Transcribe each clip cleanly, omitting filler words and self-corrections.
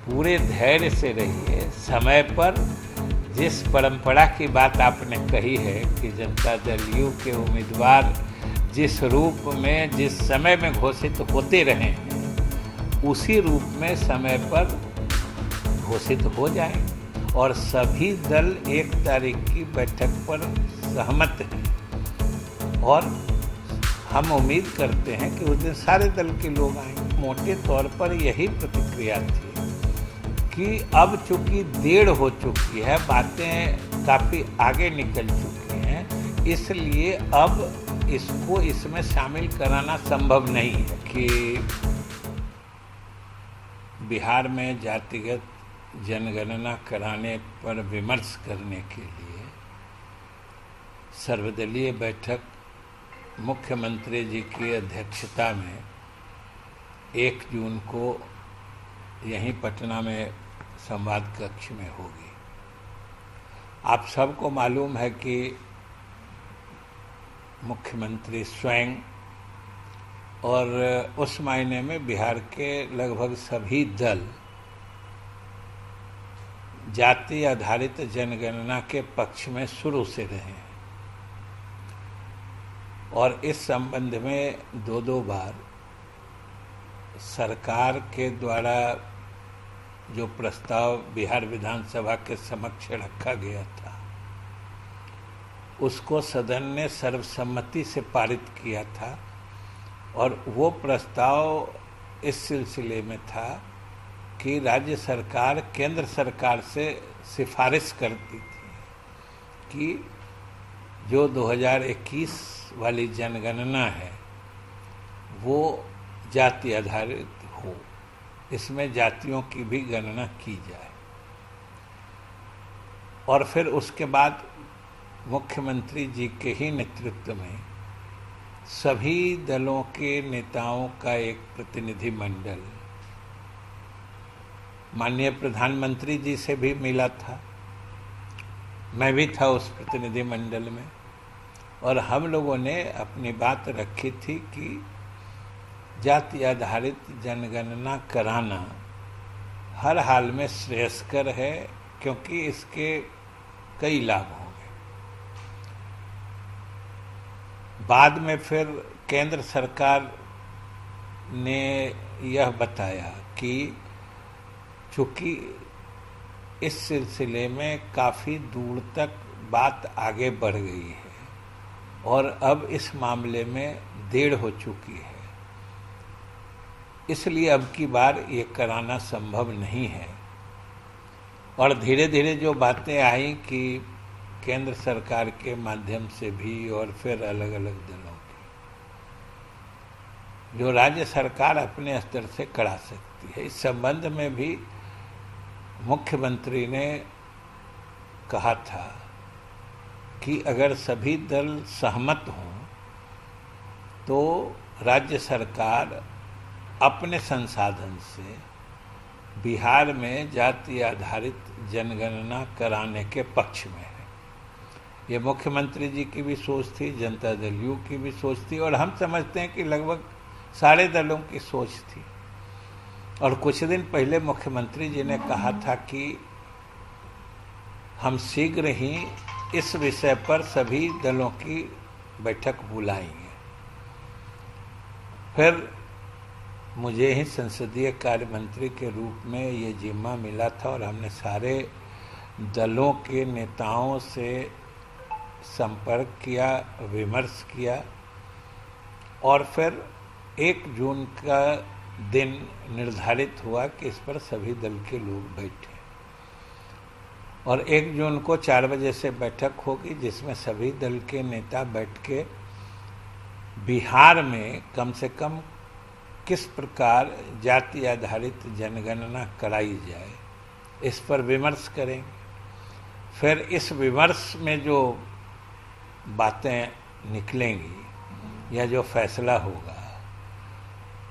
पूरे धैर्य से रहिए। समय पर जिस परंपरा की बात आपने कही है कि जनता दल यू के उम्मीदवार जिस रूप में जिस समय में घोषित होते रहे हैं, उसी रूप में समय पर घोषित हो जाए और सभी दल 1 तारीख की बैठक पर सहमत हैं और हम उम्मीद करते हैं कि उस दिन सारे दल के लोग आएंगे। मोटे तौर पर यही प्रतिक्रिया थी कि अब चूंकि देर हो चुकी है, बातें काफ़ी आगे निकल चुकी हैं, इसलिए अब इसको इसमें शामिल कराना संभव नहीं है कि बिहार में जातिगत जनगणना कराने पर विमर्श करने के लिए सर्वदलीय बैठक मुख्यमंत्री जी की अध्यक्षता में 1 जून को यहीं पटना में संवाद कक्ष में होगी। आप सबको मालूम है कि मुख्यमंत्री स्वयं और उस मायने में बिहार के लगभग सभी दल जाति आधारित जनगणना के पक्ष में शुरू से रहे हैं और इस संबंध में 2 बार सरकार के द्वारा जो प्रस्ताव बिहार विधानसभा के समक्ष रखा गया था, उसको सदन ने सर्वसम्मति से पारित किया था और वो प्रस्ताव इस सिलसिले में था कि राज्य सरकार केंद्र सरकार से सिफारिश करती थी कि जो 2021 वाली जनगणना है वो जाति आधारित हो, इसमें जातियों की भी गणना की जाए। और फिर उसके बाद मुख्यमंत्री जी के ही नेतृत्व में सभी दलों के नेताओं का एक प्रतिनिधि मंडल माननीय प्रधानमंत्री जी से भी मिला था। मैं भी था उस प्रतिनिधि मंडल में और हम लोगों ने अपनी बात रखी थी कि जाति आधारित जनगणना कराना हर हाल में श्रेयस्कर है, क्योंकि इसके कई लाभ होंगे। बाद में फिर केंद्र सरकार ने यह बताया कि चूंकि इस सिलसिले में काफ़ी दूर तक बात आगे बढ़ गई है और अब इस मामले में देर हो चुकी है, इसलिए अब की बार ये कराना संभव नहीं है। और धीरे धीरे जो बातें आई कि केंद्र सरकार के माध्यम से भी और फिर अलग अलग दलों की, जो राज्य सरकार अपने स्तर से करा सकती है, इस संबंध में भी मुख्यमंत्री ने कहा था कि अगर सभी दल सहमत हों तो राज्य सरकार अपने संसाधन से बिहार में जाति आधारित जनगणना कराने के पक्ष में है। ये मुख्यमंत्री जी की भी सोच थी, जनता दल यू की भी सोच थी और हम समझते हैं कि लगभग सारे दलों की सोच थी। और कुछ दिन पहले मुख्यमंत्री जी ने कहा था कि हम शीघ्र ही इस विषय पर सभी दलों की बैठक बुलाएंगे। फिर मुझे ही संसदीय कार्य मंत्री के रूप में ये जिम्मा मिला था और हमने सारे दलों के नेताओं से संपर्क किया, विमर्श किया और फिर 1 जून का दिन निर्धारित हुआ कि इस पर सभी दल के लोग बैठे और 1 जून को 4 बजे से बैठक होगी, जिसमें सभी दल के नेता बैठ के बिहार में कम से कम किस प्रकार जाति आधारित जनगणना कराई जाए, इस पर विमर्श करेंगे। फिर इस विमर्श में जो बातें निकलेंगी या जो फैसला होगा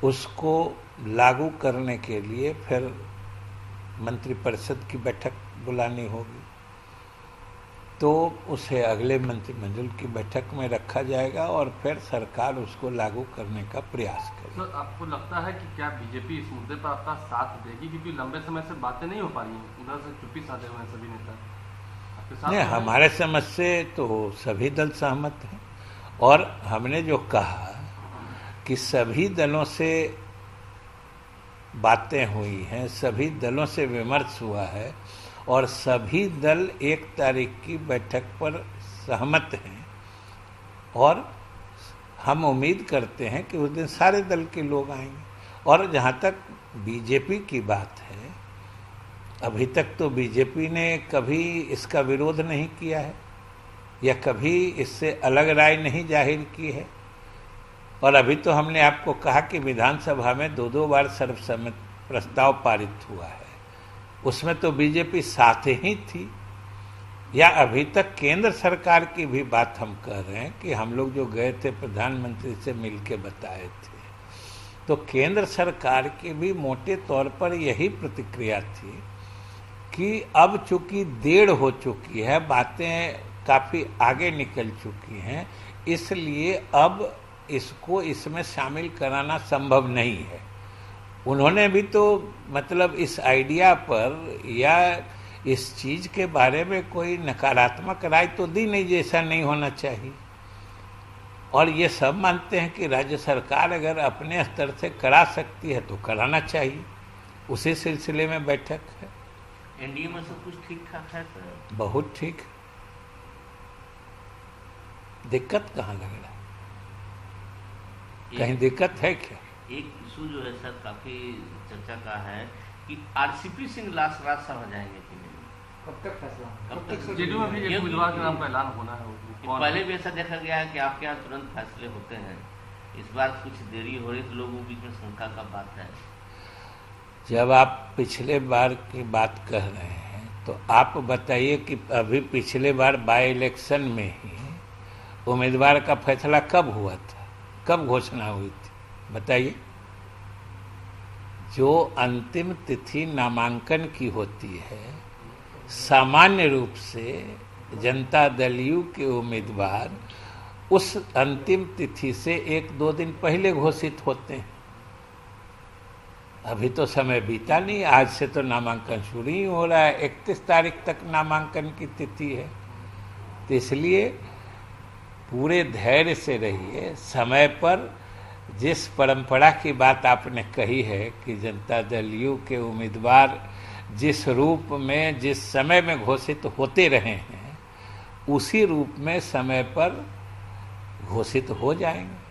उसको लागू करने के लिए फिर मंत्रिपरिषद की बैठक बुलानी होगी तो उसे अगले मंत्रिमंडल की बैठक में रखा जाएगा और फिर सरकार उसको लागू करने का प्रयास करेगी। सर, आपको लगता है कि क्या बीजेपी इस मुद्दे पर आपका साथ देगी, क्योंकि लंबे समय से बातें नहीं हो पा रही हैं, उधर से चुप्पी साधे हुए हैं सभी नेता आपके साथ? नहीं, हमारे समझ से तो सभी दल सहमत हैं और हमने जो कहा कि सभी दलों से बातें हुई हैं, सभी दलों से विमर्श हुआ है और सभी दल 1 तारीख की बैठक पर सहमत हैं और हम उम्मीद करते हैं कि उस दिन सारे दल के लोग आएंगे। और जहाँ तक बीजेपी की बात है, अभी तक तो बीजेपी ने कभी इसका विरोध नहीं किया है या कभी इससे अलग राय नहीं जाहिर की है। और अभी तो हमने आपको कहा कि विधानसभा में 2 बार सर्वसम्मत प्रस्ताव पारित हुआ है, उसमें तो बीजेपी साथ ही थी। या अभी तक केंद्र सरकार की भी बात हम कर रहे हैं कि हम लोग जो गए थे प्रधानमंत्री से मिलके बताए थे, तो केंद्र सरकार की भी मोटे तौर पर यही प्रतिक्रिया थी कि अब चूंकि देर हो चुकी है, बातें काफ़ी आगे निकल चुकी हैं, इसलिए अब इसको इसमें शामिल कराना संभव नहीं है। उन्होंने भी तो मतलब इस आइडिया पर या इस चीज़ के बारे में कोई नकारात्मक राय तो दी नहीं, जैसा नहीं होना चाहिए। और ये सब मानते हैं कि राज्य सरकार अगर अपने स्तर से करा सकती है तो कराना चाहिए। उसी सिलसिले में बैठक है। एनडीए में सब कुछ ठीक ठाक है सर? बहुत ठीक। दिक्कत कहाँ लग रहा है? कहीं दिक्कत है क्या? एक इशू जो है सर काफी चर्चा का है कि आरसीपी सिंह लास्ट राज्यसभा जाएंगे कि नहीं, कब तक फैसला? कब तक? जेडीयू में भी एक उम्मीदवार के नाम का ऐलान होना है। पहले भी ऐसा देखा गया है कि आपके यहाँ तुरंत फैसले होते हैं, इस बार कुछ देरी हो रही तो लोगों के बीच में शंका का बात है। जब आप पिछले बार की बात कह रहे हैं तो आप बताइए कि अभी पिछले बार बाय इलेक्शन में ही उम्मीदवार का फैसला कब हुआ था, कब घोषणा हुई थी, बताइए। जो अंतिम तिथि नामांकन की होती है, सामान्य रूप से जनता दल यू के उम्मीदवार उस अंतिम तिथि से 1-2 दिन पहले घोषित होते हैं। अभी तो समय बीता नहीं, आज से तो नामांकन शुरू ही हो रहा है, 31 तारीख तक नामांकन की तिथि है। तो इसलिए पूरे धैर्य से रहिए। समय पर जिस परंपरा की बात आपने कही है कि जनता दल यू के उम्मीदवार जिस रूप में जिस समय में घोषित होते रहे हैं, उसी रूप में समय पर घोषित हो जाएंगे।